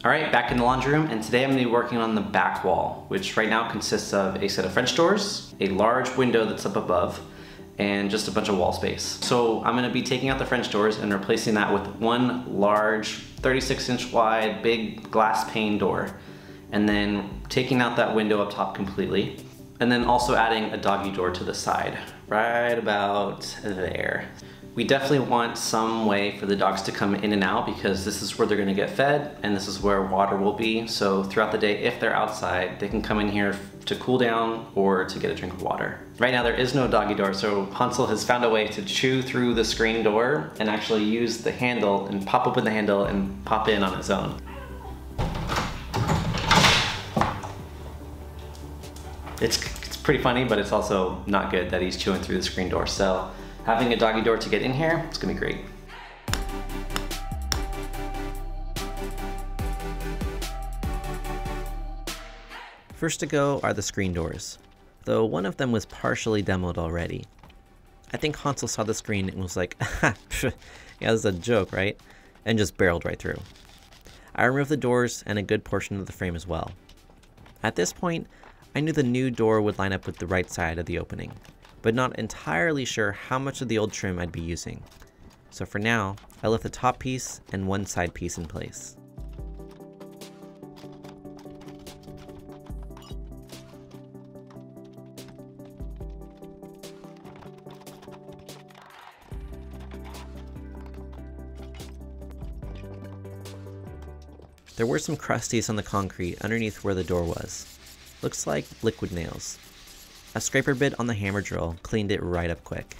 All right, back in the laundry room, and today I'm gonna be working on the back wall, which right now consists of a set of French doors, a large window that's up above, and just a bunch of wall space. So I'm gonna be taking out the French doors and replacing that with one large 36-inch wide big glass pane door, and then taking out that window up top completely, and then also adding a doggy door to the side, right about there. We definitely want some way for the dogs to come in and out because this is where they're gonna get fed and this is where water will be. So throughout the day, if they're outside, they can come in here to cool down or to get a drink of water. Right now there is no doggy door, so Hansel has found a way to chew through the screen door and actually use the handle and pop open the handle and pop in on his own. It's pretty funny, but it's also not good that he's chewing through the screen door. So having a doggy door to get in here, it's gonna be great. First to go are the screen doors, though one of them was partially demoed already. I think Hansel saw the screen and was like, yeah, this is a joke, right? And just barreled right through. I removed the doors and a good portion of the frame as well. At this point, I knew the new door would line up with the right side of the opening, but not entirely sure how much of the old trim I'd be using. So for now, I left the top piece and one side piece in place. There were some crusties on the concrete underneath where the door was. Looks like liquid nails. A scraper bit on the hammer drill cleaned it right up quick.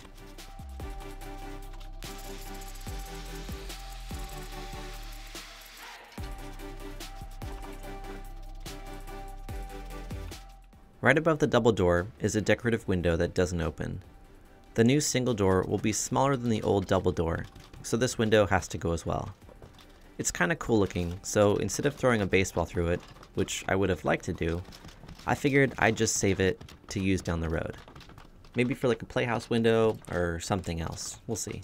Right above the double door is a decorative window that doesn't open. The new single door will be smaller than the old double door, so this window has to go as well. It's kinda cool looking, so instead of throwing a baseball through it, which I would have liked to do, I figured I'd just save it to use down the road. Maybe for like a playhouse window or something else. We'll see.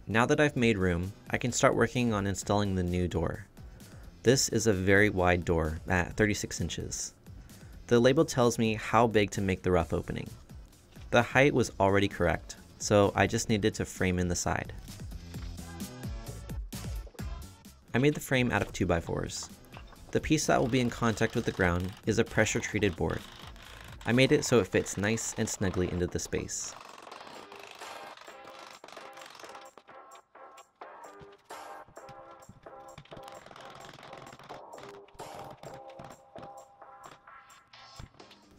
Now that I've made room, I can start working on installing the new door. This is a very wide door at 36 inches. The label tells me how big to make the rough opening. The height was already correct, so I just needed to frame in the side. I made the frame out of 2x4s. The piece that will be in contact with the ground is a pressure treated board. I made it so it fits nice and snugly into the space.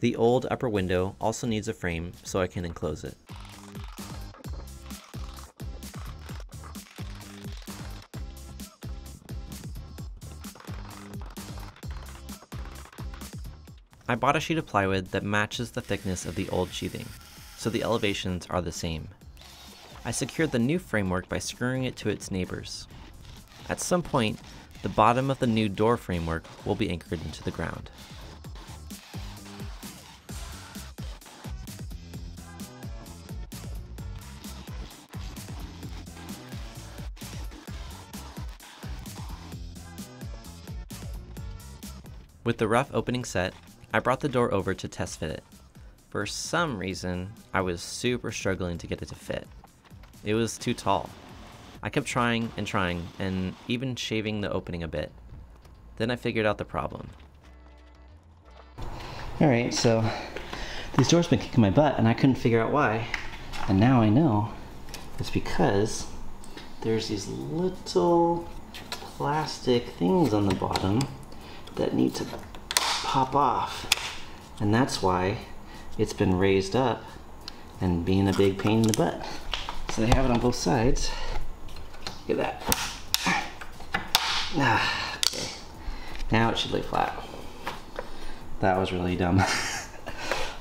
The old upper window also needs a frame so I can enclose it. I bought a sheet of plywood that matches the thickness of the old sheathing, so the elevations are the same. I secured the new framework by screwing it to its neighbors. At some point, the bottom of the new door framework will be anchored into the ground. With the rough opening set, I brought the door over to test fit it. For some reason, I was super struggling to get it to fit. It was too tall. I kept trying, and even shaving the opening a bit. Then I figured out the problem. Alright, so these doors been kicking my butt and I couldn't figure out why. And now I know it's because there's these little plastic things on the bottom that need to pop off. And that's why it's been raised up and being a big pain in the butt. So they have it on both sides. Look at that. Okay. Now it should lay flat. That was really dumb.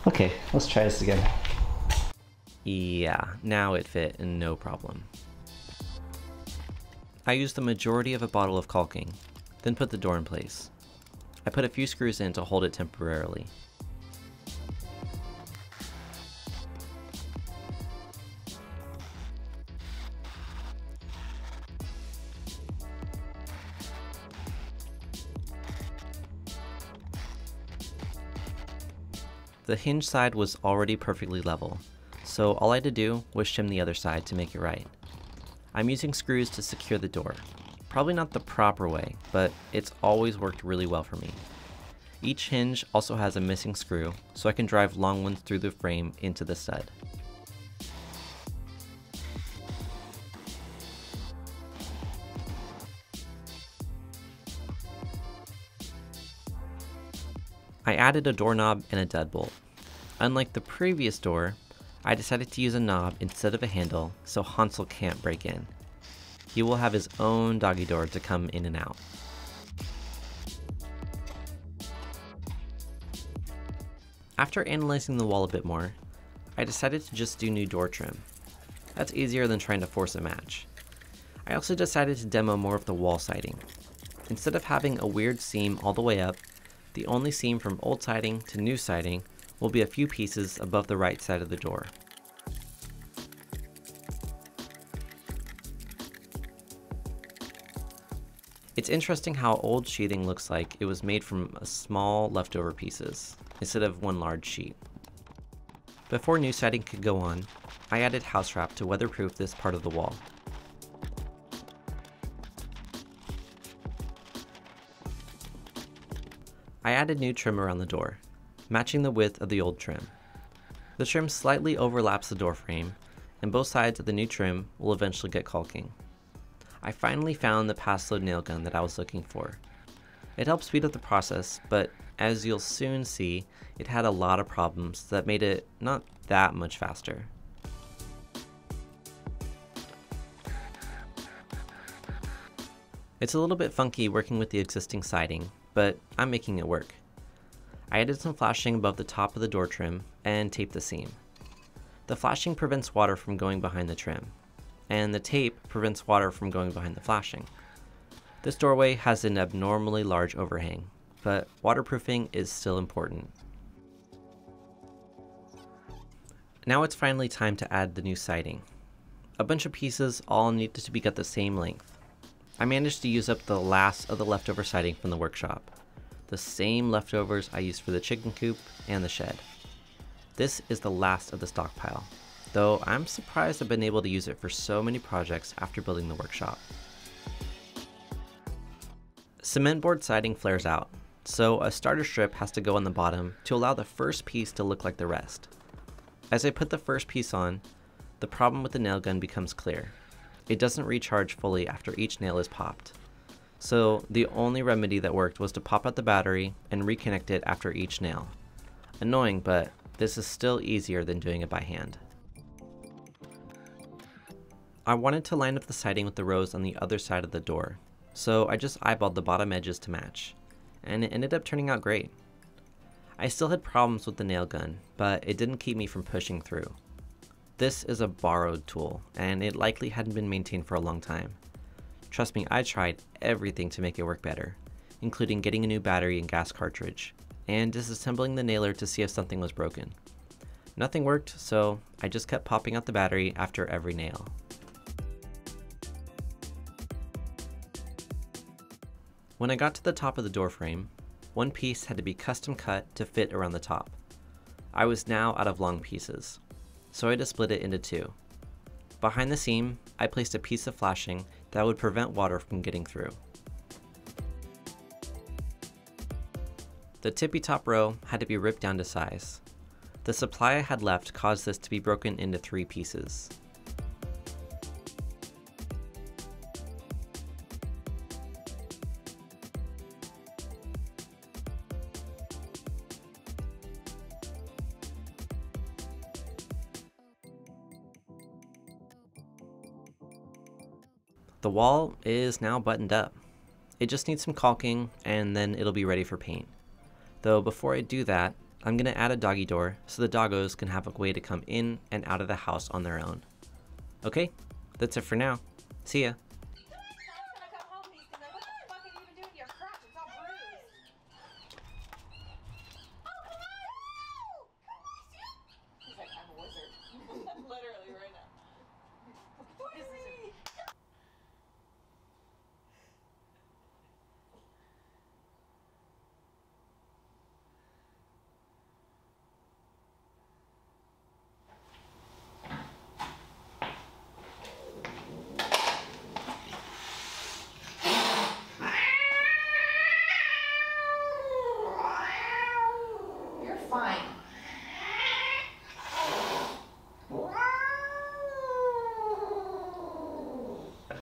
Okay, let's try this again. Yeah, now it fit and no problem. I used the majority of a bottle of caulking, then put the door in place. I put a few screws in to hold it temporarily. The hinge side was already perfectly level, so all I had to do was shim the other side to make it right. I'm using screws to secure the door. Probably not the proper way, but it's always worked really well for me. Each hinge also has a missing screw, so I can drive long ones through the frame into the stud. I added a doorknob and a deadbolt. Unlike the previous door, I decided to use a knob instead of a handle so Hansel can't break in. He will have his own doggy door to come in and out. After analyzing the wall a bit more, I decided to just do new door trim. That's easier than trying to force a match. I also decided to demo more of the wall siding. Instead of having a weird seam all the way up, the only seam from old siding to new siding will be a few pieces above the right side of the door. It's interesting how old sheathing looks like it was made from small leftover pieces, instead of one large sheet. Before new siding could go on, I added house wrap to weatherproof this part of the wall. I added new trim around the door, matching the width of the old trim. The trim slightly overlaps the door frame, and both sides of the new trim will eventually get caulking. I finally found the pass load nail gun that I was looking for. It helped speed up the process, but as you'll soon see, it had a lot of problems that made it not that much faster. It's a little bit funky working with the existing siding, but I'm making it work. I added some flashing above the top of the door trim and taped the seam. The flashing prevents water from going behind the trim, and the tape prevents water from going behind the flashing. This doorway has an abnormally large overhang, but waterproofing is still important. Now it's finally time to add the new siding. A bunch of pieces all needed to be cut the same length. I managed to use up the last of the leftover siding from the workshop, the same leftovers I used for the chicken coop and the shed. This is the last of the stockpile, though I'm surprised I've been able to use it for so many projects after building the workshop. Cement board siding flares out, so a starter strip has to go on the bottom to allow the first piece to look like the rest. As I put the first piece on, the problem with the nail gun becomes clear. It doesn't recharge fully after each nail is popped. So the only remedy that worked was to pop out the battery and reconnect it after each nail. Annoying, but this is still easier than doing it by hand. I wanted to line up the siding with the rows on the other side of the door, so I just eyeballed the bottom edges to match, and it ended up turning out great. I still had problems with the nail gun, but it didn't keep me from pushing through. This is a borrowed tool, and it likely hadn't been maintained for a long time. Trust me, I tried everything to make it work better, including getting a new battery and gas cartridge, and disassembling the nailer to see if something was broken. Nothing worked, so I just kept popping out the battery after every nail. When I got to the top of the door frame, one piece had to be custom cut to fit around the top. I was now out of long pieces, so I had to split it into two. Behind the seam, I placed a piece of flashing that would prevent water from getting through. The tippy top row had to be ripped down to size. The supply I had left caused this to be broken into 3 pieces. The wall is now buttoned up. It just needs some caulking and then it'll be ready for paint. Though before I do that, I'm going to add a doggy door so the doggos can have a way to come in and out of the house on their own. Okay, that's it for now. See ya.